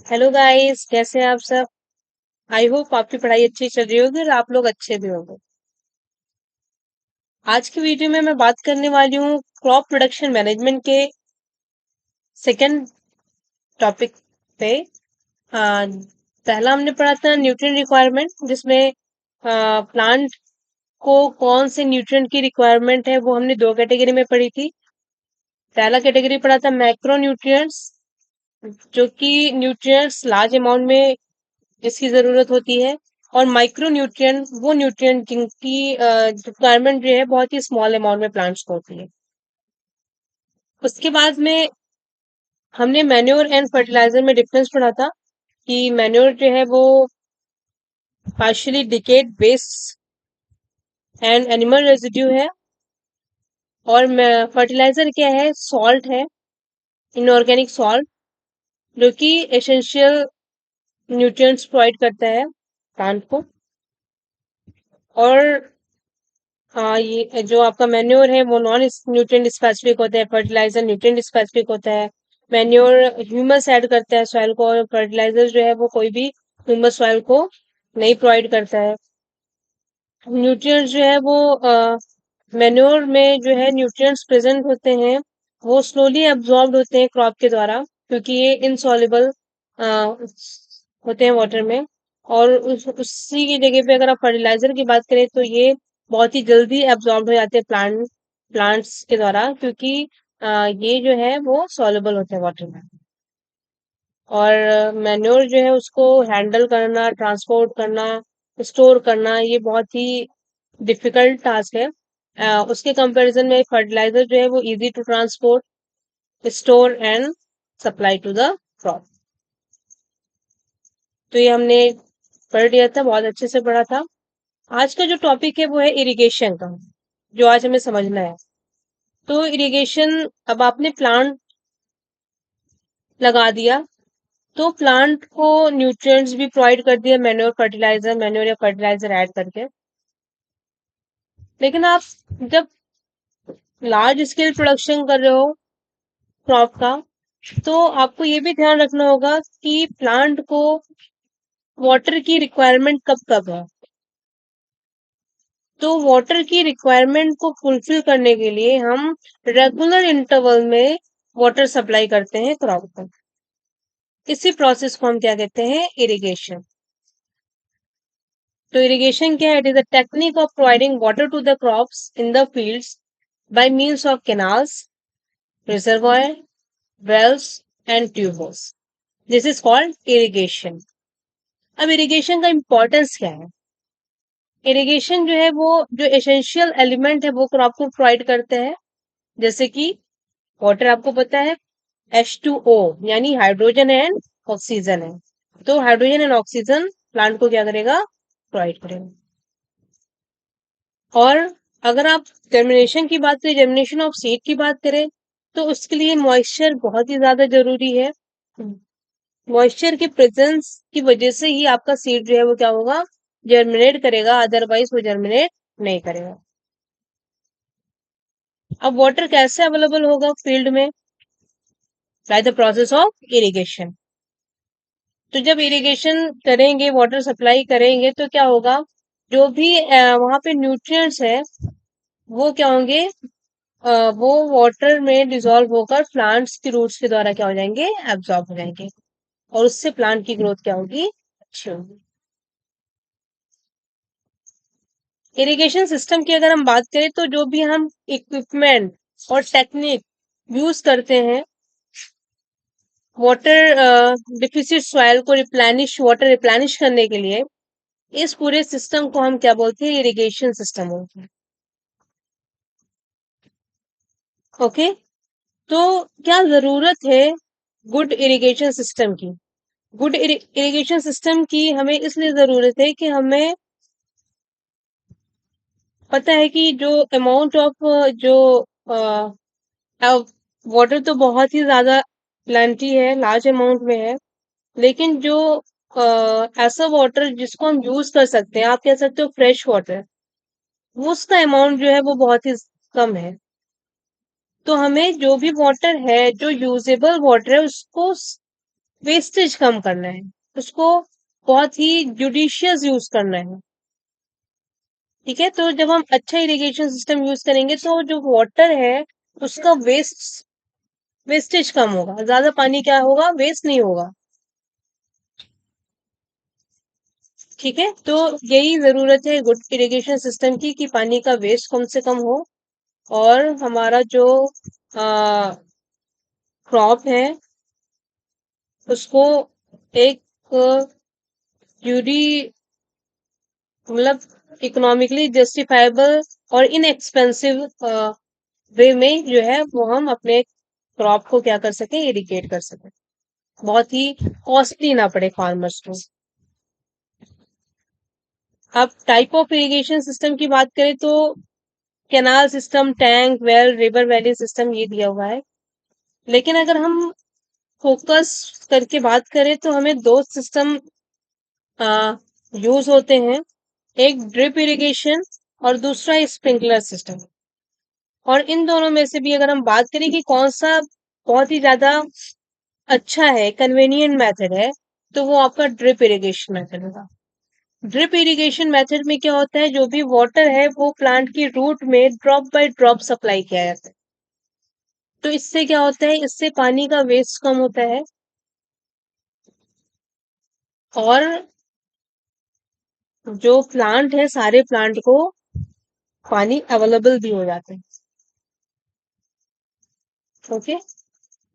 Hello guys, कैसे हैं आप सब। आई होप आपकी पढ़ाई अच्छी चल रही होगी और आप लोग अच्छे भी होंगे। आज की वीडियो में मैं बात करने वाली हूँ क्रॉप प्रोडक्शन मैनेजमेंट के सेकंड टॉपिक पे। पहला हमने पढ़ा था न्यूट्रिएंट रिक्वायरमेंट, जिसमें प्लांट को कौन से न्यूट्रिएंट की रिक्वायरमेंट है वो हमने दो कैटेगरी में पढ़ी थी। पहला कैटेगरी पढ़ा था मैक्रो न्यूट्रिएंट्स, जो कि न्यूट्रिएंट्स लार्ज अमाउंट में जिसकी जरूरत होती है, और माइक्रो न्यूट्रिएंट वो न्यूट्रिएंट जिनकी रिक्वायरमेंट जो है बहुत ही स्मॉल अमाउंट में प्लांट्स को होती है। उसके बाद में हमने मैन्योर एंड फर्टिलाइजर में डिफरेंस पढ़ा था कि मैन्योर जो है वो partially decayed waste and animal residue है, और फर्टिलाइजर क्या है, सॉल्ट है, इनऑर्गेनिक सॉल्ट, जो कि एसेंशियल न्यूट्रिएंट्स प्रोवाइड करता है प्लांट को। और हाँ, ये जो आपका मैन्योर है वो नॉन न्यूट्रिएंट स्पेसिफिक होता है, फर्टिलाइजर न्यूट्रिएंट स्पेसिफिक होता है। मैन्योर ह्यूमस ऐड करता है सॉइल को, और फर्टिलाइजर जो है वो कोई भी ह्यूमस सॉइल को नहीं प्रोवाइड करता है। न्यूट्रिएंट्स जो है वो मैन्योर में जो है न्यूट्रिएंट्स प्रेजेंट होते हैं, वो स्लोली एब्जॉर्ब होते हैं क्रॉप के द्वारा, क्योंकि ये इनसॉल्युबल होते हैं वाटर में। और उसी की जगह पे अगर आप फर्टिलाइजर की बात करें तो ये बहुत ही जल्दी एब्जॉर्ब हो जाते हैं प्लांट्स के द्वारा, क्योंकि ये जो है वो सॉल्युबल होते हैं वाटर में। और मैन्योर जो है उसको हैंडल करना, ट्रांसपोर्ट करना, स्टोर करना, ये बहुत ही डिफिकल्ट टास्क है। उसके कंपैरिजन में फर्टिलाइजर जो है वो easy to transport, store and supply to the crop. तो ये हमने पढ़ लिया था, बहुत अच्छे से पढ़ा था। आज का जो टॉपिक है वो है इरिगेशन का, जो आज हमें समझना है। तो इरिगेशन, अब आपने प्लांट लगा दिया तो प्लांट को न्यूट्रिएंट्स भी प्रोवाइड कर दिया, मैन्योर या फर्टिलाइजर ऐड करके। लेकिन आप जब लार्ज स्केल प्रोडक्शन कर रहे हो क्रॉप का, तो आपको ये भी ध्यान रखना होगा कि प्लांट को वाटर की रिक्वायरमेंट कब कब है। तो वाटर की रिक्वायरमेंट को फुलफिल करने के लिए हम रेगुलर इंटरवल में वाटर सप्लाई करते हैं क्रॉप को। इसी प्रोसेस को हम क्या कहते हैं, इरिगेशन। तो इरिगेशन क्या है, it is a technique of providing water to the crops in the fields by means of canals, reservoir, wells and tubo's. This is called irrigation. अब इरिगेशन का इम्पोर्टेंस क्या है। इरिगेशन जो है वो जो एसेंशियल एलिमेंट है वो क्रॉप को प्रोवाइड करते हैं, जैसे कि वाटर आपको पता है H2O, यानी हाइड्रोजन एंड ऑक्सीजन है। तो हाइड्रोजन एंड ऑक्सीजन प्लांट को क्या करेगा, प्रोवाइड करेगा। और अगर आप जर्मिनेशन की बात करें, जर्मिनेशन ऑफ सीड की बात करें, तो उसके लिए मॉइस्चर बहुत ही ज्यादा जरूरी है। मॉइस्चर के प्रेजेंस की वजह से ही आपका सीड जो है वो क्या होगा, जर्मिनेट करेगा, अदरवाइज वो जर्मिनेट नहीं करेगा। अब वाटर कैसे अवेलेबल होगा फील्ड में, by the process of irrigation. तो जब इरिगेशन करेंगे, वाटर सप्लाई करेंगे, तो क्या होगा, जो भी वहां पे न्यूट्रिएंट्स है वो क्या होंगे, वो वाटर में डिसॉल्व होकर प्लांट्स की रूट्स के द्वारा क्या हो जाएंगे, एब्जॉर्ब हो जाएंगे, और उससे प्लांट की ग्रोथ क्या होगी, अच्छी होगी। इरिगेशन सिस्टम की अगर हम बात करें तो जो भी हम इक्विपमेंट और टेक्निक यूज करते हैं वाटर डिफिसिट सॉइल को वाटर रिप्लेनिश करने के लिए, इस पूरे सिस्टम को हम क्या बोलते हैं, इरिगेशन सिस्टम बोलते हैं। ओके। तो क्या जरूरत है गुड इरिगेशन सिस्टम की। गुड इरिगेशन सिस्टम की हमें इसलिए जरूरत है कि हमें पता है कि जो अमाउंट ऑफ जो वाटर तो बहुत ही ज्यादा प्लेंटी है, लार्ज अमाउंट में है, लेकिन जो ऐसा वाटर जिसको हम यूज कर सकते हैं, आप कह सकते हो फ्रेश वाटर, वो उसका अमाउंट जो है वो बहुत ही कम है। तो हमें जो भी वाटर है, जो यूजेबल वाटर है, उसको वेस्टेज कम करना है, उसको बहुत ही जुडिशियस यूज करना है। ठीक है, तो जब हम अच्छा इरिगेशन सिस्टम यूज करेंगे तो जो वाटर है उसका वेस्टेज कम होगा, ज्यादा पानी क्या होगा, वेस्ट नहीं होगा। ठीक है, तो यही जरूरत है गुड इरिगेशन सिस्टम की कि पानी का वेस्ट कम से कम हो, और हमारा जो क्रॉप है उसको एक ड्यूरी मतलब इकोनॉमिकली जस्टिफाइबल और इनएक्सपेंसिव वे में जो है वो हम अपने क्रॉप को क्या कर सके, इरिगेट कर सके, बहुत ही कॉस्टली ना पड़े फार्मर्स को। अब टाइप ऑफ इरिगेशन सिस्टम की बात करें तो canal system, tank, well, river valley system ये दिया हुआ है। लेकिन अगर हम फोकस करके बात करें तो हमें दो सिस्टम यूज होते हैं, एक ड्रिप इरिगेशन और दूसरा स्प्रिंकलर सिस्टम। और इन दोनों में से भी अगर हम बात करें कि कौन सा बहुत ही ज्यादा अच्छा है, कन्वीनियंट मेथड है, तो वो आपका ड्रिप इरिगेशन मेथड होगा। ड्रिप इरिगेशन मेथड में क्या होता है, जो भी वाटर है वो प्लांट की रूट में ड्रॉप बाय ड्रॉप सप्लाई किया जाता है। तो इससे क्या होता है, इससे पानी का वेस्ट कम होता है और जो प्लांट है सारे प्लांट को पानी अवेलेबल भी हो जाता है। ओके,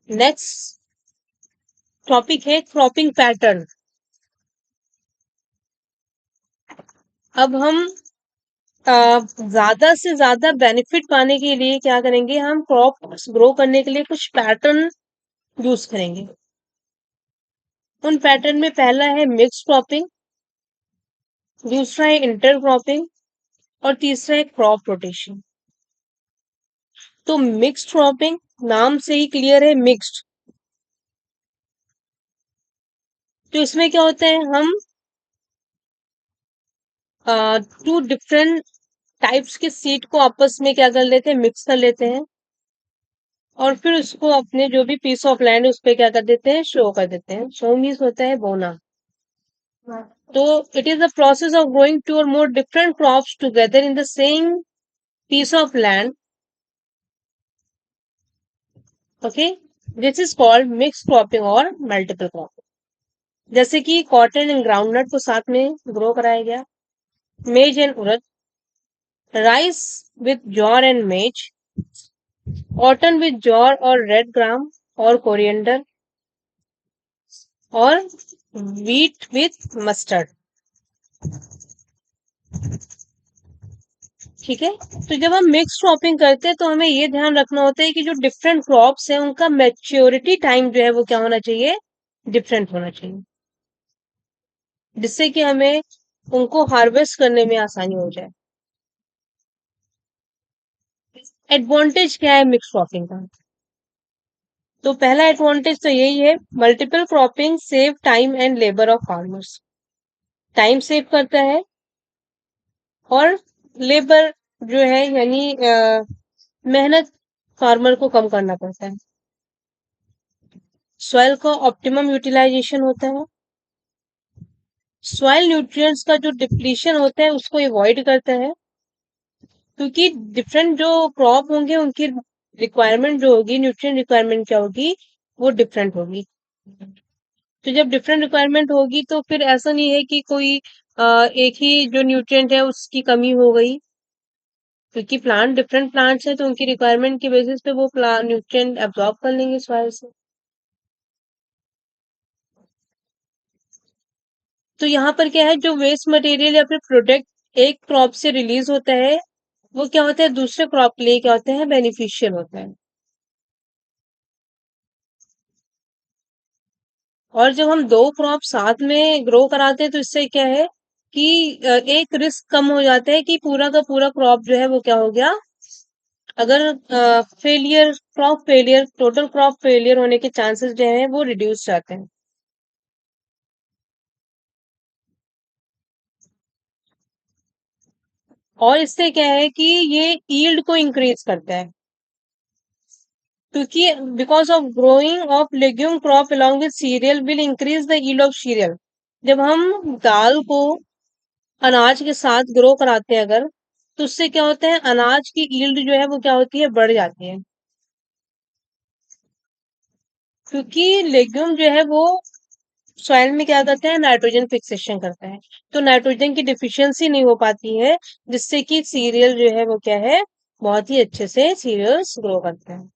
नेक्स्ट टॉपिक है क्रॉपिंग पैटर्न। अब हम ज्यादा से ज्यादा बेनिफिट पाने के लिए क्या करेंगे, हम क्रॉप ग्रो करने के लिए कुछ पैटर्न यूज करेंगे। उन पैटर्न में पहला है मिक्स क्रॉपिंग, दूसरा है इंटर क्रॉपिंग और तीसरा है क्रॉप रोटेशन। तो मिक्स्ड क्रॉपिंग नाम से ही क्लियर है, मिक्स्ड। तो इसमें क्या होता है, हम टू डिफरेंट टाइप्स के सीड को आपस में क्या कर लेते हैं, मिक्स कर लेते हैं, और फिर उसको अपने जो भी पीस ऑफ लैंड उस पे क्या कर देते हैं, शो कर देते हैं। शो मीन्स होता है बोना। तो it is the process of growing two or more different crops together in the same piece of land. Okay, this is called mix cropping or multiple cropping. जैसे कि कॉटन एंड ग्राउंडनट को साथ में grow कराया गया, मेज and urad, rice with jaw and मेज, cotton with jaw और रेड ग्राम और कोरिएंडर, और व्हीट विथ मस्टर्ड। ठीक है, तो जब हम मिक्स क्रॉपिंग करते हैं तो हमें ये ध्यान रखना होता है कि जो डिफरेंट क्रॉप्स हैं उनका मैच्योरिटी टाइम जो है वो क्या होना चाहिए, डिफरेंट होना चाहिए, जिससे कि हमें उनको हार्वेस्ट करने में आसानी हो जाए। एडवांटेज क्या है मिक्स क्रॉपिंग का, तो पहला एडवांटेज तो यही है, multiple cropping save time and labour of farmers. Time save करता है और लेबर जो है यानी मेहनत फार्मर को कम करना पड़ता है। सॉइल का ऑप्टिमम यूटिलाइजेशन होता है, सॉइल न्यूट्रिएंट्स का जो डिप्लीशन होता है उसको अवॉइड करता है, क्योंकि डिफरेंट जो क्रॉप होंगे उनकी रिक्वायरमेंट जो होगी, न्यूट्रिएंट रिक्वायरमेंट क्या होगी, वो डिफरेंट होगी। तो जब डिफरेंट रिक्वायरमेंट होगी तो फिर ऐसा नहीं है कि कोई एक ही जो न्यूट्रिएंट है उसकी कमी हो गई, क्योंकि प्लांट डिफरेंट प्लांट्स है तो उनकी रिक्वायरमेंट के बेसिस पे वो प्लांट न्यूट्रिएंट एब्जॉर्ब कर लेंगे सॉइल से। तो यहाँ पर क्या है, जो वेस्ट मटेरियल या फिर प्रोडक्ट एक क्रॉप से रिलीज होता है वो क्या होता है, दूसरे क्रॉप के लिए क्या होता है, बेनिफिशियल होता है। और जब हम दो क्रॉप साथ में ग्रो कराते हैं तो इससे क्या है कि एक रिस्क कम हो जाता है कि पूरा का पूरा क्रॉप जो है वो क्या हो गया, अगर failure, crop failure, total crop failure होने के चांसेस जो है वो रिड्यूस जाते हैं। और इससे क्या है कि ये यील्ड को इंक्रीज करता है। क्योंकि because of growing of legume crop along with cereal will increase the yield of cereal। जब हम दाल को अनाज के साथ ग्रो कराते हैं अगर, तो उससे क्या होता है, अनाज की यील्ड जो है वो क्या होती है, बढ़ जाती है। क्योंकि लेग्यूम जो है वो सॉइल में क्या करता है, नाइट्रोजन फिक्सेशन करता है। तो नाइट्रोजन की डिफिशियंसी नहीं हो पाती है, जिससे कि सीरियल जो है वो क्या है, बहुत ही अच्छे से सीरियल्स ग्रो करते हैं।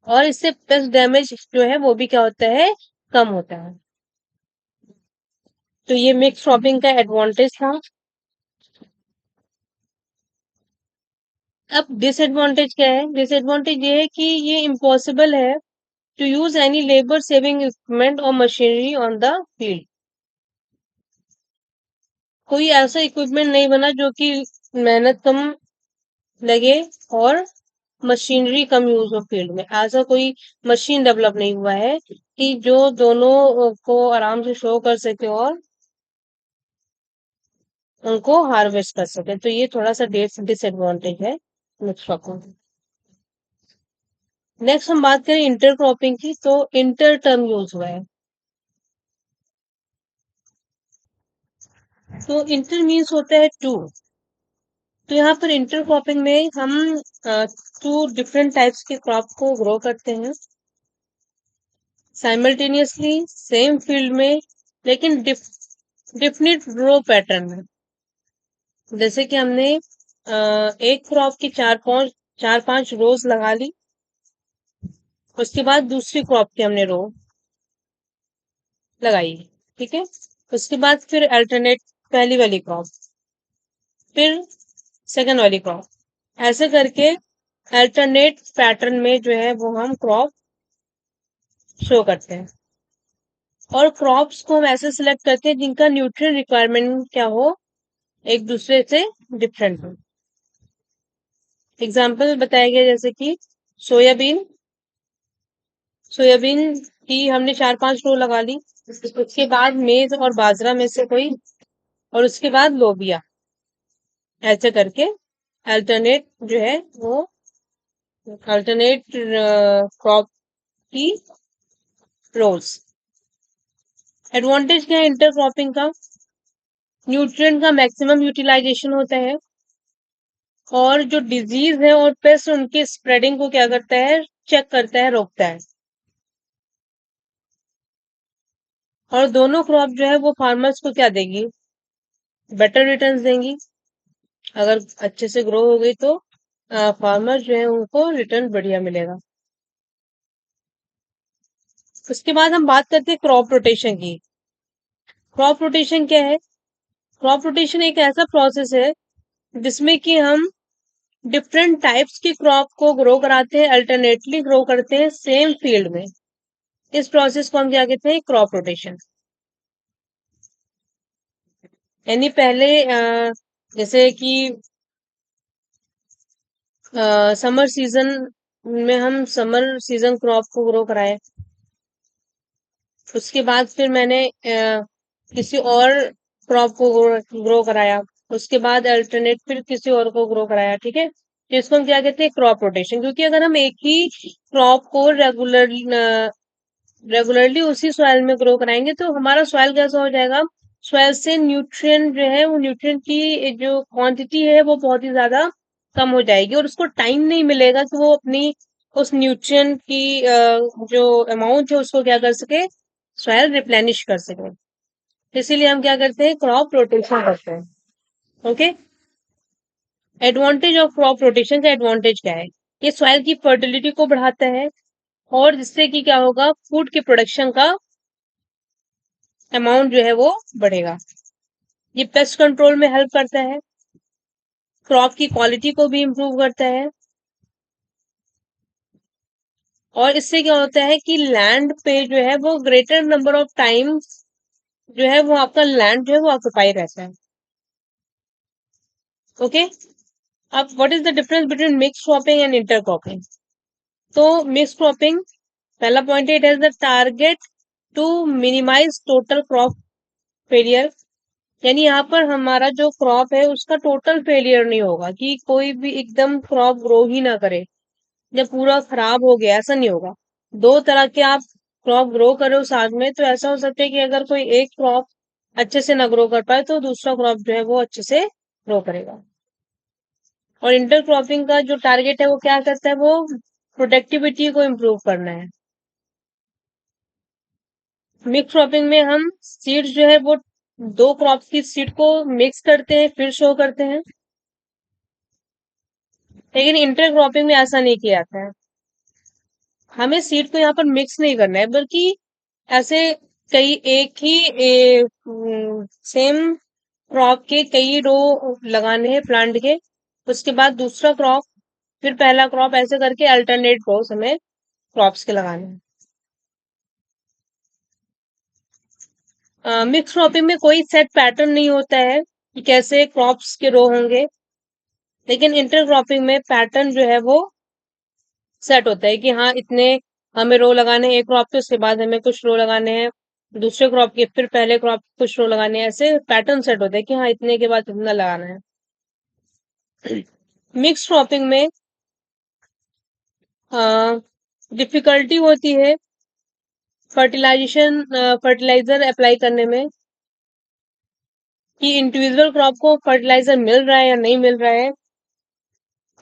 और इससे पेस्ट डैमेज जो है वो भी क्या होता है, कम होता है। तो ये मिक्स क्रॉपिंग का एडवांटेज था। अब डिसएडवांटेज क्या है, डिसएडवांटेज ये है कि ये इम्पॉसिबल है to use any labour saving equipment और मशीनरी ऑन द फील्ड। कोई ऐसा इक्विपमेंट नहीं बना जो कि मेहनत कम लगे और मशीनरी कम यूज हो फील्ड में। ऐसा कोई मशीन डेवलप नहीं हुआ है कि जो दोनों को आराम से शो कर सके और उनको हार्वेस्ट कर सके। तो ये थोड़ा सा डिसएडवांटेज है मिक्स क्रॉपिंग। नेक्स्ट हम बात करें इंटर क्रॉपिंग की, तो इंटर टर्म यूज हुआ है। तो इंटर मीन्स होता है टू। तो यहाँ पर इंटर क्रॉपिंग में हम टू डिफरेंट टाइप्स के क्रॉप को ग्रो करते हैं साइमल्टेनियसली सेम फील्ड में, लेकिन डिफरेंट रो पैटर्न में। जैसे कि हमने एक क्रॉप की चार पांच रोज लगा ली, उसके बाद दूसरी क्रॉप की हमने रो लगाई, ठीक है। उसके बाद फिर अल्टरनेट पहली वाली क्रॉप, फिर सेकंड वाली क्रॉप, ऐसे करके अल्टरनेट पैटर्न में जो है वो हम क्रॉप शो करते हैं। और क्रॉप्स को हम ऐसे सिलेक्ट करते हैं जिनका न्यूट्रिएंट रिक्वायरमेंट क्या हो, एक दूसरे से डिफरेंट हो। एग्जाम्पल बताया गया जैसे कि सोयाबीन, सोयाबीन की हमने चार पांच रो लगा ली, उसके बाद मेज और बाजरा में से कोई, और उसके बाद लोबिया, ऐसे करके अल्टरनेट जो है वो अल्टरनेट क्रॉप की रोज। एडवांटेज क्या है इंटर क्रॉपिंग का, न्यूट्रिएंट का मैक्सिमम यूटिलाइजेशन होता है, और जो डिजीज है और पेस्ट उनकी स्प्रेडिंग को क्या करता है, चेक करता है, रोकता है। और दोनों क्रॉप जो है वो फार्मर्स को क्या देगी, बेटर रिटर्न्स देंगी। अगर अच्छे से ग्रो हो गई तो फार्मर जो है उनको रिटर्न बढ़िया मिलेगा। उसके बाद हम बात करते हैं क्रॉप रोटेशन की। क्रॉप रोटेशन क्या है, क्रॉप रोटेशन एक ऐसा प्रोसेस है जिसमें कि हम डिफरेंट टाइप्स की क्रॉप को ग्रो कराते हैं, अल्टरनेटली ग्रो करते हैं सेम फील्ड में। इस प्रोसेस को हम क्या कहते हैं, क्रॉप रोटेशन। यानी पहले जैसे कि समर सीजन में हम समर सीजन क्रॉप को ग्रो कराए, उसके बाद फिर मैंने किसी और क्रॉप को ग्रो कराया, उसके बाद अल्टरनेट फिर किसी और को ग्रो कराया, ठीक है। तो इसको हम क्या कहते हैं, क्रॉप रोटेशन। क्योंकि अगर हम एक ही क्रॉप को रेगुलरली उसी सॉइल में ग्रो कराएंगे तो हमारा सॉइल कैसा हो जाएगा, सॉइल से न्यूट्रिएंट जो है वो न्यूट्रिएंट की जो क्वांटिटी है वो बहुत ही ज्यादा कम हो जाएगी, और उसको टाइम नहीं मिलेगा कि वो अपनी उस न्यूट्रिएंट की जो अमाउंट है उसको क्या कर सके, सॉइल रिप्लेनिश कर सके। इसीलिए हम क्या करते हैं, क्रॉप रोटेशन करते हैं। Okay. Advantage of crop rotation का एडवांटेज क्या है, ये सॉइल की फर्टिलिटी को बढ़ाता है, और जिससे कि क्या होगा, फूड के प्रोडक्शन का अमाउंट जो है वो बढ़ेगा। ये पेस्ट कंट्रोल में हेल्प करता है, क्रॉप की क्वालिटी को भी इम्प्रूव करता है, और इससे क्या होता है कि लैंड पे जो है वो ग्रेटर नंबर ऑफ टाइम्स जो है वो आपका लैंड जो है वो ऑक्यूपाई रहता है। ओके। अब what is the difference between mix cropping and inter cropping. तो मिक्स क्रॉपिंग, पहला point, it has the target to minimise total crop failure. यानी यहाँ पर हमारा जो क्रॉप है उसका टोटल फेलियर नहीं होगा कि कोई भी एकदम क्रॉप ग्रो ही ना करे, जब पूरा खराब हो गया ऐसा नहीं होगा। दो तरह के आप क्रॉप ग्रो करो साथ में, तो ऐसा हो सकता है कि अगर कोई एक क्रॉप अच्छे से ना ग्रो कर पाए तो दूसरा क्रॉप जो है वो अच्छे से ग्रो करेगा। और इंटरक्रॉपिंग का जो टारगेट है वो क्या करता है, वो प्रोडक्टिविटी को इम्प्रूव करना है। मिक्स क्रॉपिंग में हम सीड्स जो है वो दो क्रॉप की सीड को मिक्स करते हैं फिर शो करते हैं, लेकिन इंटरक्रॉपिंग में ऐसा नहीं किया जाता है। हमें सीड को यहाँ पर मिक्स नहीं करना है, बल्कि ऐसे कई एक ही सेम क्रॉप के कई रो लगाने हैं प्लांट के, उसके बाद दूसरा क्रॉप, फिर पहला क्रॉप, ऐसे करके अल्टरनेट रोज हमें क्रॉप्स के लगाने हैं। मिक्स क्रॉपिंग में कोई सेट पैटर्न नहीं होता है कि कैसे क्रॉप्स के रो होंगे, लेकिन इंटरक्रॉपिंग में पैटर्न जो है वो सेट होता है कि हाँ इतने हमें रो लगाने हैं एक क्रॉप के, उसके बाद हमें कुछ रो लगाने हैं दूसरे क्रॉप के, फिर पहले क्रॉप के कुछ रो लगाने हैं, ऐसे पैटर्न सेट होते हैं कि हाँ इतने के बाद इतना लगाना है। मिक्स क्रॉपिंग में डिफिकल्टी होती है फर्टिलाइजर अप्लाई करने में, कि इंडिविजुअल क्रॉप को फर्टिलाइजर मिल रहा है या नहीं मिल रहा है।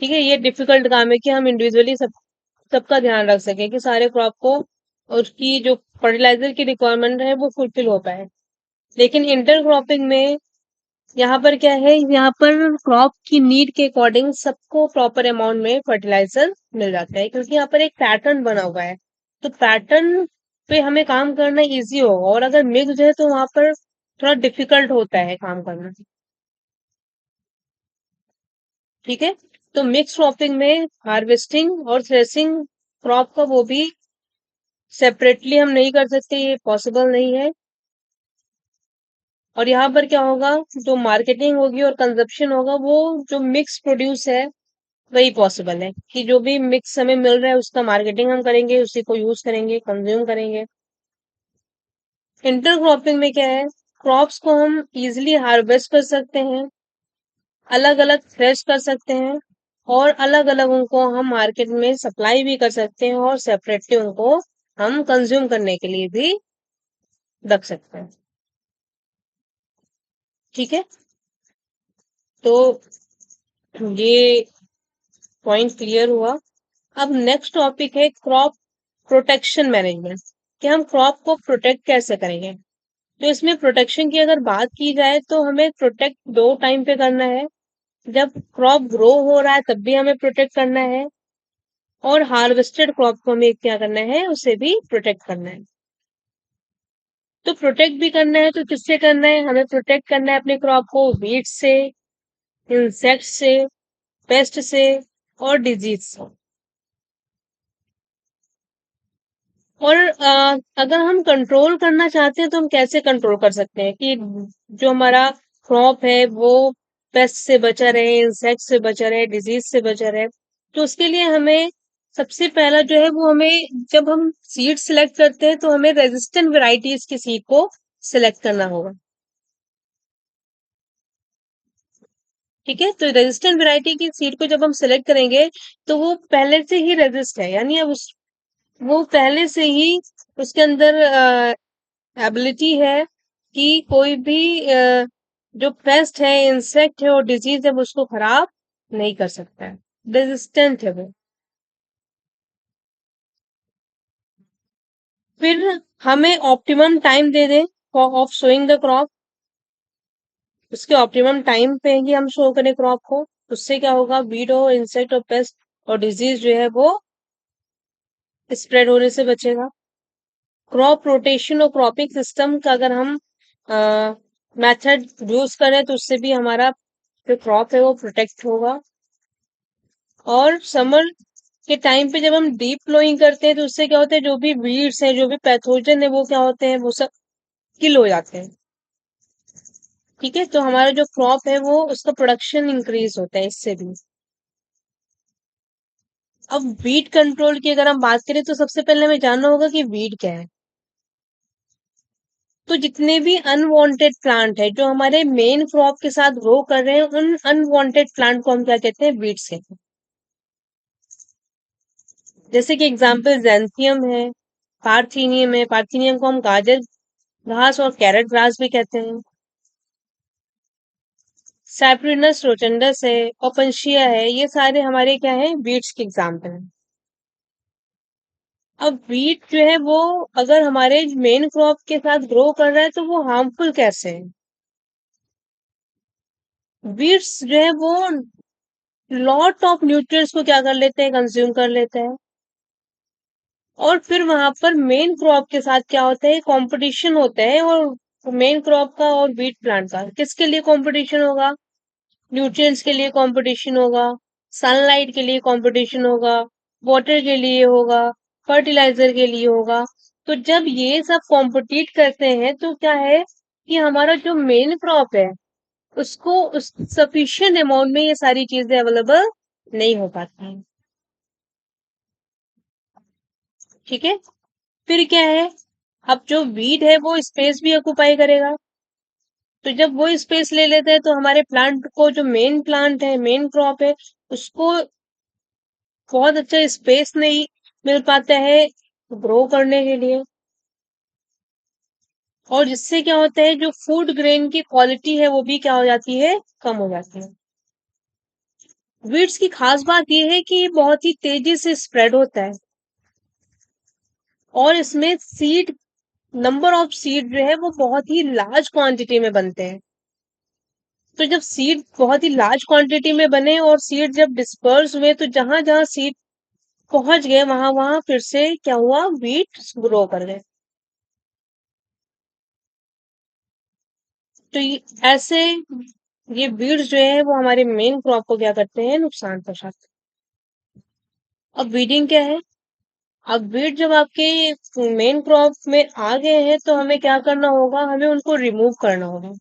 ठीक है, ये डिफिकल्ट काम है कि हम इंडिविजुअली सबका ध्यान रख सकें कि सारे क्रॉप को उसकी जो फर्टिलाइजर की रिक्वायरमेंट है वो फुलफिल हो पाए। लेकिन इंटरक्रॉपिंग में यहाँ पर क्या है, यहाँ पर क्रॉप की नीड के अकॉर्डिंग सबको प्रॉपर अमाउंट में फर्टिलाइजर मिल जाता है, क्योंकि यहाँ पर एक पैटर्न बना हुआ है। तो पैटर्न पे हमें काम करना इजी होगा, और अगर मिक्स है तो वहां पर थोड़ा डिफिकल्ट होता है काम करना। ठीक है, तो मिक्स क्रॉपिंग में हार्वेस्टिंग और थ्रेसिंग क्रॉप का वो भी सेपरेटली हम नहीं कर सकते, ये पॉसिबल नहीं है। और यहाँ पर क्या होगा, जो मार्केटिंग होगी और कंजप्शन होगा वो जो मिक्स प्रोड्यूस है वही पॉसिबल है, कि जो भी मिक्स हमें मिल रहा है उसका मार्केटिंग हम करेंगे, उसी को यूज करेंगे, कंज्यूम करेंगे। इंटरक्रॉपिंग में क्या है, क्रॉप्स को हम इजिली हार्वेस्ट कर सकते हैं, अलग अलग थ्रेश कर सकते हैं, और अलग अलग उनको हम मार्केट में सप्लाई भी कर सकते हैं, और सेपरेटली उनको हम कंज्यूम करने के लिए भी रख सकते हैं। ठीक है, तो ये पॉइंट क्लियर हुआ। अब नेक्स्ट टॉपिक है क्रॉप प्रोटेक्शन मैनेजमेंट, कि हम क्रॉप को प्रोटेक्ट कैसे करेंगे। तो इसमें प्रोटेक्शन की अगर बात की जाए तो हमें प्रोटेक्ट दो टाइम पे करना है, जब क्रॉप ग्रो हो रहा है तब भी हमें प्रोटेक्ट करना है, और हार्वेस्टेड क्रॉप को हमें क्या करना है, उसे भी प्रोटेक्ट करना है। तो प्रोटेक्ट भी करना है तो किससे करना है, हमें प्रोटेक्ट करना है अपने क्रॉप को वीड से, इंसेक्ट से, पेस्ट से, और डिजीज से। और अगर हम कंट्रोल करना चाहते हैं तो हम कैसे कंट्रोल कर सकते हैं कि जो हमारा क्रॉप है वो पेस्ट से बचा रहे, इंसेक्ट से बचा रहे, डिजीज से बचा रहे। तो उसके लिए हमें सबसे पहला जो है वो, हमें जब हम सीड सिलेक्ट करते हैं तो हमें रेजिस्टेंट वेराइटीज की सीड को सिलेक्ट करना होगा। ठीक है, तो रेजिस्टेंट वेराइटी की सीड को जब हम सिलेक्ट करेंगे तो वो पहले से ही रेजिस्ट है, यानी अब उस वो पहले से ही उसके अंदर एबिलिटी है कि कोई भी जो पेस्ट है, इंसेक्ट है और डिजीज है वो उसको खराब नहीं कर सकता है, रेजिस्टेंट है वो। फिर हमें ऑप्टिमम टाइम दे दें ऑफ सोइंग द क्रॉप, उसके ऑप्टिमम टाइम पे ही हम शो करें क्रॉप को। उससे क्या होगा, वीड और इंसेक्ट और पेस्ट और डिजीज जो है वो स्प्रेड होने से बचेगा। क्रॉप रोटेशन और क्रॉपिंग सिस्टम का अगर हम मेथड यूज करें तो उससे भी हमारा जो क्रॉप है वो प्रोटेक्ट होगा। और समर के टाइम पे जब हम डीप फ्लोइंग करते हैं तो उससे क्या होता है, जो भी वीड्स हैं, जो भी पैथोजन है, वो क्या होते हैं, वो सब किल हो जाते हैं। ठीक है, तो हमारा जो क्रॉप है वो उसका प्रोडक्शन इंक्रीज होता है इससे भी। अब वीड कंट्रोल की अगर हम बात करें तो सबसे पहले हमें जानना होगा कि वीड क्या है। तो जितने भी अनवांटेड प्लांट है जो हमारे मेन क्रॉप के साथ ग्रो कर रहे हैं, उन अनवांटेड प्लांट को हम क्या कहते हैं? वीड्स कहते हैं। जैसे कि एग्जाम्पल जेंथियम है, पार्थीनियम है। पार्थीनियम को हम गाजर घास और कैरेट ग्रास भी कहते हैं। सैप्रिनस रोटंडस है, ओपनशिया है, ये सारे हमारे क्या है? वीड्स के एग्जाम्पल हैं। अब वीट जो है वो अगर हमारे मेन क्रॉप के साथ ग्रो कर रहा है तो वो हार्मफुल कैसे है? वीड्स जो है वो लॉट ऑफ न्यूट्रिएंट्स को क्या कर लेते हैं? कंज्यूम कर लेते हैं। और फिर वहां पर मेन क्रॉप के साथ क्या होता है? कंपटीशन होता है। और मेन क्रॉप का और वीट प्लांट का किसके लिए कंपटीशन होगा? न्यूट्रिएंट्स के लिए कंपटीशन होगा, सनलाइट के लिए कंपटीशन होगा, वाटर के लिए होगा, फर्टिलाइजर के लिए होगा। तो जब ये सब कॉम्पिटिट करते हैं तो क्या है कि हमारा जो मेन क्रॉप है उसको उस सफिशिएंट अमाउंट में ये सारी चीजें अवेलेबल नहीं हो पाती हैं। ठीक है, फिर क्या है? अब जो वीड है वो स्पेस भी ऑक्युपाई करेगा। तो जब वो स्पेस ले लेते हैं तो हमारे प्लांट को, जो मेन प्लांट है, मेन क्रॉप है, उसको बहुत अच्छा स्पेस नहीं मिल पाता है ग्रो करने के लिए। और जिससे क्या होता है? जो फूड ग्रेन की क्वालिटी है वो भी क्या हो जाती है? कम हो जाती है। वीड्स की खास बात यह है कि ये बहुत ही तेजी से स्प्रेड होता है और इसमें सीड, नंबर ऑफ सीड जो है वो बहुत ही लार्ज क्वांटिटी में बनते हैं। तो जब सीड बहुत ही लार्ज क्वांटिटी में बने और सीड जब डिस्पर्स हुए तो जहां जहां सीड पहुंच गए वहां वहां फिर से क्या हुआ? वीट ग्रो कर गए। तो ऐसे ये वीड्स जो है वो हमारे मेन क्रॉप को क्या करते हैं? नुकसान पहुंचाते हैं। अब वीडिंग क्या है? अब वीड जब आपके मेन क्रॉप में आ गए हैं तो हमें क्या करना होगा? हमें उनको रिमूव करना होगा।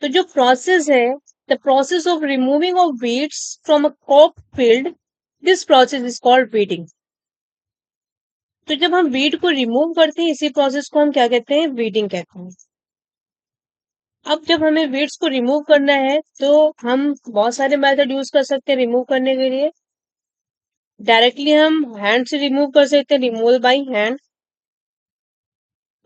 तो जो प्रोसेस है, the process of removing of weeds from a crop field, this process is called weeding. तो जब हम वीड को रिमूव करते हैं इसी प्रोसेस को हम क्या कहते हैं? वीडिंग कहते हैं। अब जब हमें वीड्स को रिमूव करना है तो हम बहुत सारे मेथड यूज कर सकते हैं रिमूव करने के लिए। डायरेक्टली हम हैंड से रिमूव कर सकते हैं, रिमूवल बाई हैंड।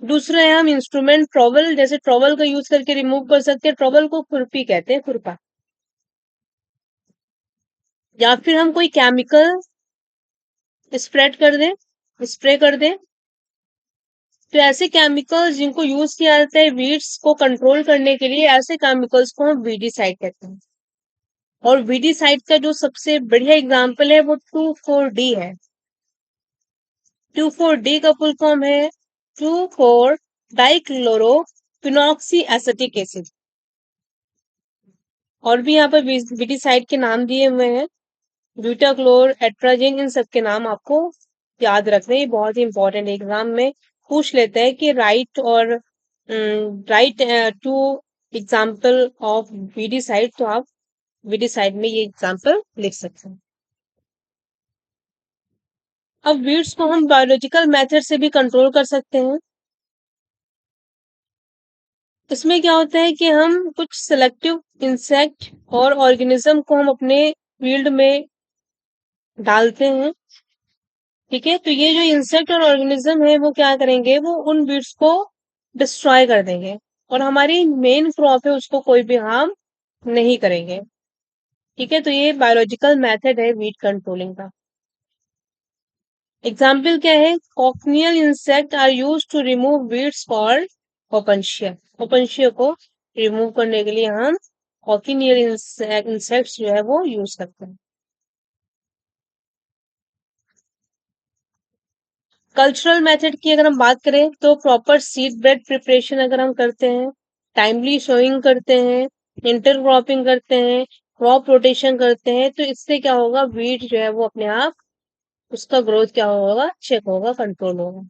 दूसरा है हम इंस्ट्रूमेंट ट्रॉवल, जैसे ट्रॉवल का यूज करके रिमूव कर सकते हैं। ट्रॉवल को खुरपी कहते हैं, खुरपा। या फिर हम कोई केमिकल स्प्रेड कर दें, स्प्रे कर दें। तो ऐसे केमिकल्स जिनको यूज किया जाता है वीड्स को कंट्रोल करने के लिए, ऐसे केमिकल्स को हम वीडीसाइड कहते हैं। और वीडीसाइड का जो सबसे बढ़िया एग्जाम्पल है वो 2,4-D है। 2,4-D का फुल फॉर्म है 2,4 डाइक्लोरो फिनॉक्सी एसिटिक एसिड। और भी यहाँ पर वीडीसाइड के नाम दिए हुए हैं, ब्यूटाक्लोर, एट्राजिन, इन सब के नाम आपको याद रखने। ये बहुत ही इंपॉर्टेंट एग्जाम में पूछ लेते हैं कि write two example of weedicide. तो आप वीडीसाइड में ये एग्जाम्पल लिख सकते हैं। अब वीड्स को हम बायोलॉजिकल मेथड से भी कंट्रोल कर सकते हैं। इसमें क्या होता है कि हम कुछ सिलेक्टिव इंसेक्ट और ऑर्गेनिज्म को हम अपने फील्ड में डालते हैं। ठीक है, तो ये जो इंसेक्ट और ऑर्गेनिज्म है वो क्या करेंगे? वो उन वीड्स को डिस्ट्रॉय कर देंगे और हमारी मेन क्रॉप है उसको कोई भी हार्म नहीं करेंगे। ठीक है, तो ये बायोलॉजिकल मेथड है वीड कंट्रोलिंग का। एग्जाम्पल क्या है? Cochineal insect are used to remove weeds called opuntia. Opuntia को रिमूव करने के लिए हम कॉकनियल इंसेक्ट्स जो है वो यूज करते हैं। कल्चरल मेथड की अगर हम बात करें तो प्रॉपर सीड बेड प्रिपरेशन अगर हम करते हैं, टाइमली सोइंग करते हैं, इंटरक्रॉपिंग करते हैं, क्रॉप रोटेशन करते हैं, तो इससे क्या होगा? वीड जो है वो अपने आप उसका ग्रोथ क्या होगा? चेक होगा, कंट्रोल होगा।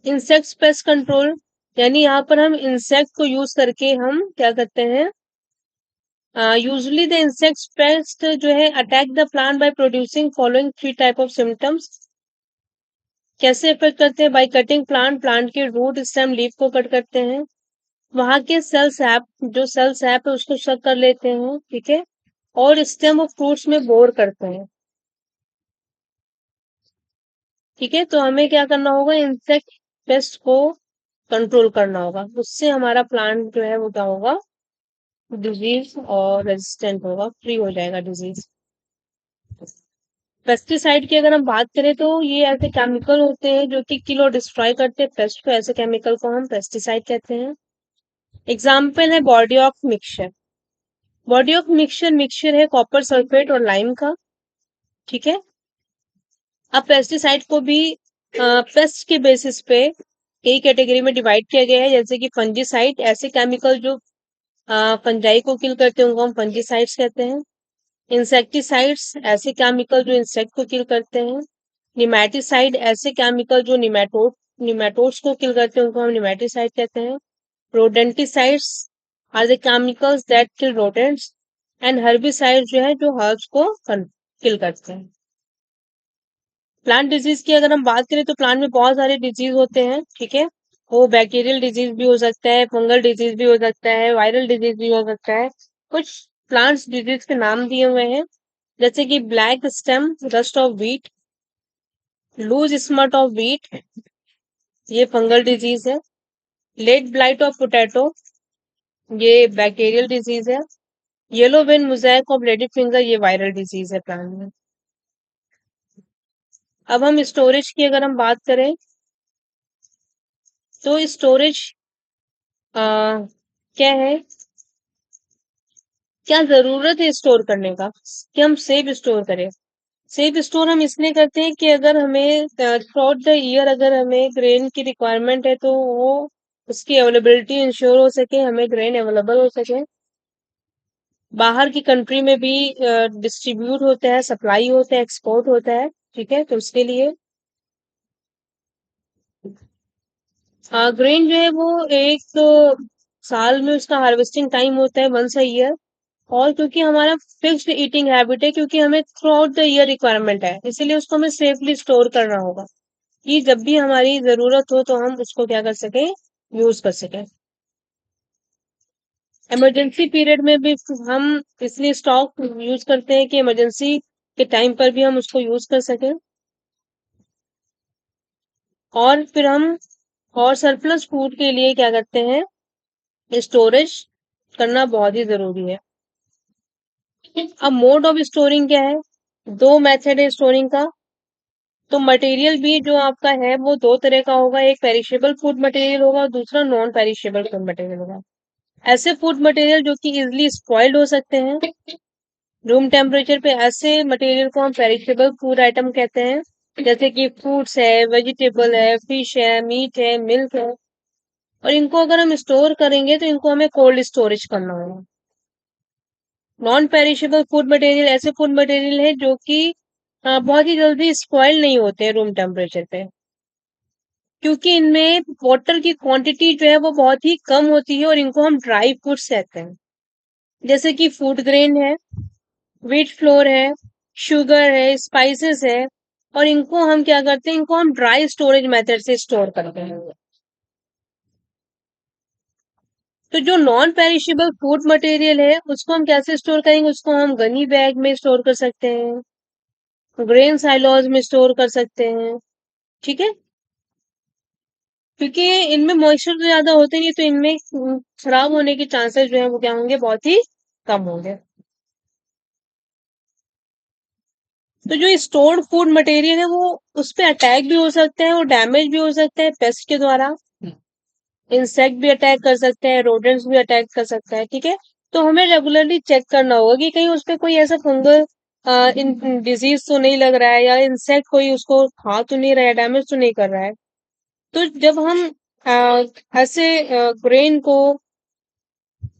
इंसेक्ट पेस्ट कंट्रोल, यानी यहाँ पर हम इंसेक्ट को यूज करके हम क्या करते हैं? यूजुअली द इंसेक्ट पेस्ट जो है attack the plant by producing following 3 type of symptoms. कैसे इफेक्ट करते हैं? बाय कटिंग प्लांट, प्लांट के रूट स्टेम लीफ को कट करते हैं, वहां के सेल सैप, जो सेल सैप है उसको सक कर लेते हैं, ठीक है, और स्टेम ऑफ फ्रूट्स में बोर करते हैं, ठीक है। तो हमें क्या करना होगा, इंसेक्ट पेस्ट को कंट्रोल करना होगा, उससे हमारा प्लांट जो है वो क्या होगा, डिजीज और रेजिस्टेंट होगा, फ्री हो जाएगा डिजीज। पेस्टिसाइड की अगर हम बात करें तो ये ऐसे केमिकल होते हैं जो कि किल और डिस्ट्रॉय करते हैं पेस्ट को, ऐसे केमिकल को हम पेस्टिसाइड कहते हैं। एग्जाम्पल है body of mixture. Body of mixture, mixture है कॉपर सल्फेट और लाइम का, ठीक है। अब पेस्टिसाइड को भी पेस्ट के बेसिस पे कई कैटेगरी में डिवाइड किया गया है, जैसे कि फंजीसाइड, ऐसे केमिकल जो फंजाई को किल करते हैं उनको हम फंजीसाइड्स कहते हैं। इंसेक्टिसाइड्स, ऐसे केमिकल जो इंसेक्ट को किल करते हैं। निमेटिसाइड, ऐसे केमिकल जो निमेटोड्स को किल करते हैं उनको हम निमेटिसाइड कहते हैं। Rodenticides are the chemicals that kill rodents, and herbicide जो है जो हर्ब्स को किल करते हैं। प्लांट डिजीज की अगर हम बात करें तो प्लांट में बहुत सारे डिजीज होते हैं, ठीक है। वो बैक्टीरियल डिजीज भी हो सकता है, फंगल डिजीज भी हो सकता है, वायरल डिजीज भी हो सकता है। कुछ प्लांट्स डिजीज के नाम दिए हुए हैं, जैसे कि black stem rust of wheat, loose smut of wheat, ये फंगल डिजीज है। लेट ब्लाइट ऑफ पोटैटो, ये बैक्टीरियल डिजीज है। Yellow vein mosaic of lady finger, ये वायरल डिजीज है प्लांट में। अब हम स्टोरेज की अगर हम बात करें तो स्टोरेज क्या है, क्या जरूरत है स्टोर करने का, कि हम सेफ स्टोर करें। सेफ स्टोर हम इसलिए करते हैं कि अगर हमें थ्रू द ईयर अगर हमें ग्रेन की रिक्वायरमेंट है तो वो उसकी अवेलेबिलिटी इंश्योर हो सके, हमें ग्रेन अवेलेबल हो सके। बाहर की कंट्री में भी डिस्ट्रीब्यूट होता है, सप्लाई होता है, एक्सपोर्ट होता है, ठीक है। तो उसके लिए ग्रेन जो है वो एक साल में उसका हार्वेस्टिंग टाइम होता है वंस अ ईयर। और क्योंकि हमारा फिक्स्ड ईटिंग हैबिट है, क्योंकि हमें through out the year requirement है, इसीलिए उसको हमें सेफली स्टोर करना होगा कि जब भी हमारी जरूरत हो तो हम उसको क्या कर सके, यूज कर सके। इमरजेंसी पीरियड में भी हम इसलिए स्टॉक यूज करते हैं कि इमरजेंसी के टाइम पर भी हम उसको यूज कर सकें। और फिर हम और सरप्लस फूड के लिए क्या करते हैं, स्टोरेज करना बहुत ही जरूरी है। अब मोड ऑफ स्टोरिंग क्या है, दो मेथड है स्टोरिंग का। तो मटेरियल भी जो आपका है वो दो तरह का होगा, एक पेरिशेबल फूड मटेरियल होगा और दूसरा नॉन पेरिशेबल फूड मटेरियल होगा। ऐसे फूड मटेरियल जो कि इजिली स्पॉइल्ड हो सकते हैं रूम टेम्परेचर पे, ऐसे मटेरियल को हम पेरिशेबल फूड आइटम कहते हैं, जैसे कि फ्रूट्स है, वेजिटेबल है, फिश है, मीट है, मिल्क है। और इनको अगर हम स्टोर करेंगे तो इनको हमें कोल्ड स्टोरेज करना होगा। नॉन पेरिशेबल फूड मटेरियल ऐसे फूड मटेरियल है जो कि बहुत ही जल्दी स्पॉइल नहीं होते हैं रूम टेम्परेचर पे, क्योंकि इनमें वाटर की क्वांटिटी जो है वो बहुत ही कम होती है और इनको हम ड्राई फूड्स कहते हैं। जैसे कि फूड ग्रेन है, व्हीट फ्लोर है, शुगर है, स्पाइसेस है। और इनको हम क्या करते हैं, इनको हम ड्राई स्टोरेज मेथड से स्टोर करते हैं। तो जो नॉन पेरिशेबल फूड मटेरियल है उसको हम कैसे स्टोर करेंगे, उसको हम गनी बैग में स्टोर कर सकते हैं, ग्रेन साइलोज में स्टोर कर सकते हैं, ठीक है। क्योंकि इनमें मॉइस्चर तो ज्यादा होते नहीं, तो इनमें खराब होने के चांसेस जो है वो क्या होंगे, बहुत ही कम होंगे। तो जो स्टोर्ड फूड मटेरियल है वो उस पे अटैक भी हो सकता है और डैमेज भी हो सकता है पेस्ट के द्वारा। इंसेक्ट भी अटैक कर सकते हैं, रोडेंट्स भी अटैक कर सकता है, ठीक है। तो हमें रेगुलरली चेक करना होगा कि कहीं उस पे कोई ऐसा फंगल डिजीज तो नहीं लग रहा है, या इंसेक्ट कोई उसको खा तो नहीं रहा है, डैमेज तो नहीं कर रहा है। तो जब हम ऐसे ग्रेन को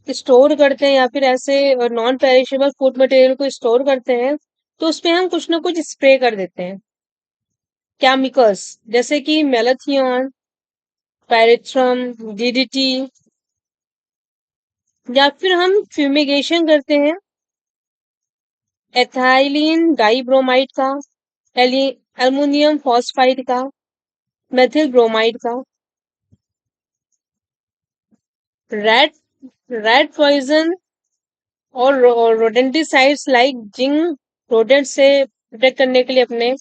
स्टोर करते हैं या फिर ऐसे नॉन पेरिशेबल फूड मटेरियल को स्टोर करते हैं, तो उसपे हम कुछ ना कुछ स्प्रे कर देते हैं केमिकल्स, जैसे कि मेलाथियन, पायरेथ्रम, डीडीटी, या फिर हम फ्यूमिगेशन करते हैं एथाइलिन डाइब्रोमाइड का, एल्युमिनियम फॉस्फाइड का, मेथिल ब्रोमाइड का। रैट रैट पॉइजन और रोडेंटिसाइड्स लाइक जिंक, रोडेंट से प्रोटेक्ट करने के लिए अपने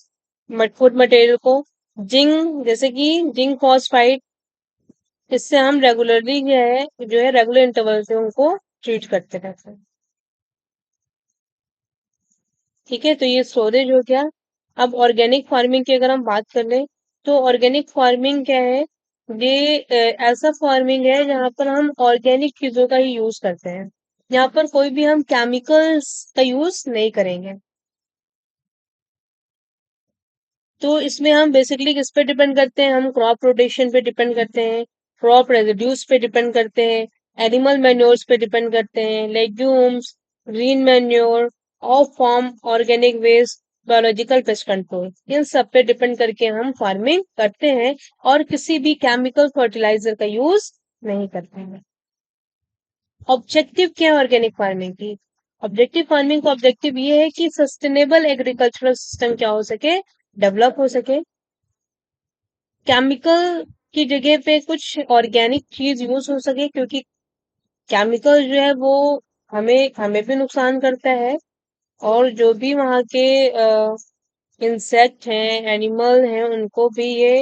फूड मटेरियल को। जिंक जैसे कि जिंक फॉस्फाइड, इससे हम रेगुलरली जो है रेगुलर इंटरवल से उनको ट्रीट करते रहते हैं। ठीक है, तो ये स्टोरेज हो गया। अब ऑर्गेनिक फार्मिंग की अगर हम बात कर लें, तो ऑर्गेनिक फार्मिंग क्या है? ये ऐसा फार्मिंग है जहाँ पर हम ऑर्गेनिक चीजों का ही यूज करते हैं। यहाँ पर कोई भी हम केमिकल्स का यूज नहीं करेंगे। तो इसमें हम बेसिकली किस पे डिपेंड करते हैं? हम क्रॉप रोटेशन पे डिपेंड करते हैं, क्रॉप रेजिड्यूज पे डिपेंड करते हैं, एनिमल मैन्योर्स पे डिपेंड करते हैं, legumes, green manure, of farm organic waste, biological pest control, इन सब पे डिपेंड करके हम फार्मिंग करते हैं और किसी भी केमिकल फर्टिलाइजर का यूज नहीं करते हैं। ऑब्जेक्टिव क्या है ऑर्गेनिक फार्मिंग की? ऑब्जेक्टिव फार्मिंग का ऑब्जेक्टिव ये है कि सस्टेनेबल एग्रीकल्चरल सिस्टम क्या हो सके? डेवलप हो सके। केमिकल की जगह पे कुछ ऑर्गेनिक चीज यूज हो सके, क्योंकि केमिकल जो है वो हमें हमें भी नुकसान करता है, और जो भी वहाँ के इंसेक्ट हैं, एनिमल हैं, उनको भी ये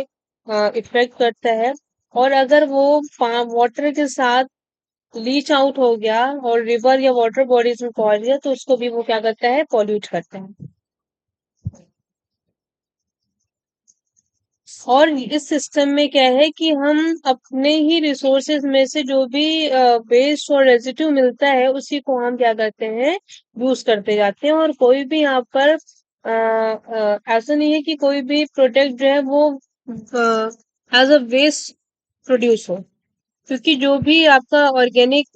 इफेक्ट करता है। और अगर वो वाटर के साथ लीच आउट हो गया और रिवर या वाटर बॉडीज में पहुंच गया, तो उसको भी वो क्या करता है? पॉल्यूट करता है। और इस सिस्टम में क्या है कि हम अपने ही रिसोर्सेज में से जो भी वेस्ट और रेजिड्यू मिलता है, उसी को हम क्या करते हैं? यूज करते जाते हैं। और कोई भी यहाँ पर ऐसा नहीं है कि कोई भी प्रोडक्ट जो है वो एज अ वेस्ट प्रोड्यूस हो, क्योंकि जो भी आपका ऑर्गेनिक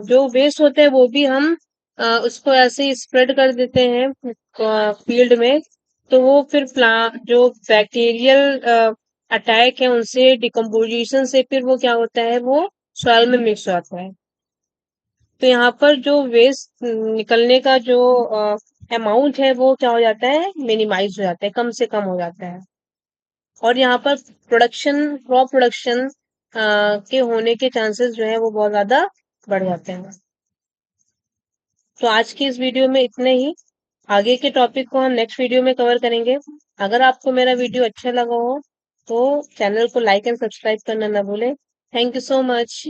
जो वेस्ट होता है वो भी हम उसको ऐसे ही स्प्रेड कर देते हैं फील्ड में। तो वो फिर जो बैक्टीरियल अटैक है उनसे, डिकम्पोजिशन से फिर वो क्या होता है? वो सॉइल में मिक्स होता है। तो यहाँ पर जो वेस्ट निकलने का जो अमाउंट है वो क्या हो जाता है? मिनिमाइज हो जाता है, कम से कम हो जाता है। और यहाँ पर क्रॉप प्रोडक्शन के होने के चांसेस जो है वो बहुत ज्यादा बढ़ जाते हैं। तो आज की इस वीडियो में इतने ही। आगे के टॉपिक को हम नेक्स्ट वीडियो में कवर करेंगे। अगर आपको मेरा वीडियो अच्छा लगा हो तो चैनल को लाइक एंड सब्सक्राइब करना ना भूलें। Thank you so much.